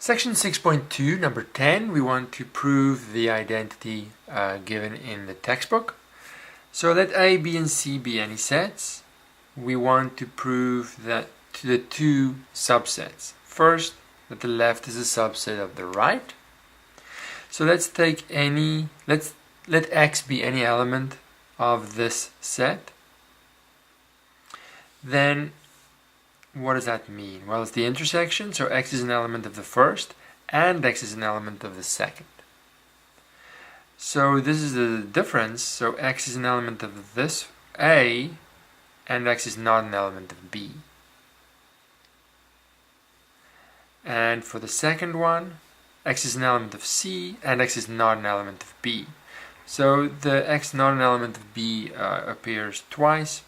Section 6.2, number 10, we want to prove the identity given in the textbook. So let A, B, and C be any sets. We want to prove that to the two subsets. First, that the left is a subset of the right. So let's take let X be any element of this set. Then what does that mean? Well, it's the intersection, so X is an element of the first and X is an element of the second. So this is the difference, so X is an element of this A and X is not an element of B. And for the second one, X is an element of C and X is not an element of B. So the X not an element of B appears twice.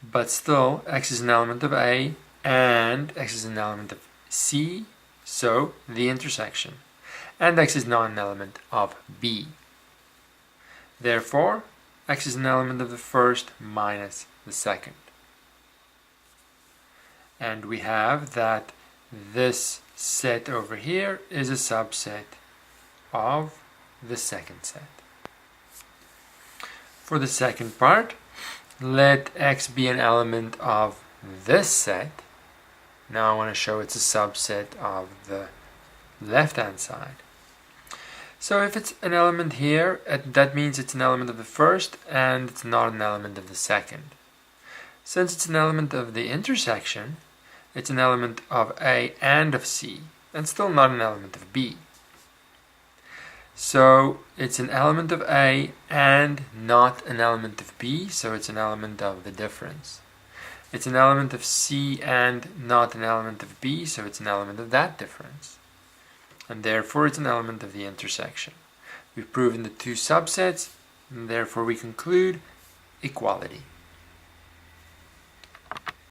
But still, X is an element of A and X is an element of C, so the intersection. And X is not an element of B. Therefore, X is an element of the first minus the second. And we have that this set over here is a subset of the second set. For the second part, let X be an element of this set. Now I want to show it's a subset of the left-hand side. So if it's an element here, that means it's an element of the first and it's not an element of the second. Since it's an element of the intersection, it's an element of A and of C, and still not an element of B. So it's an element of A and not an element of B, so it's an element of the difference. It's an element of C and not an element of B, so it's an element of that difference. And therefore it's an element of the intersection. We've proven the two subsets, and therefore we conclude equality.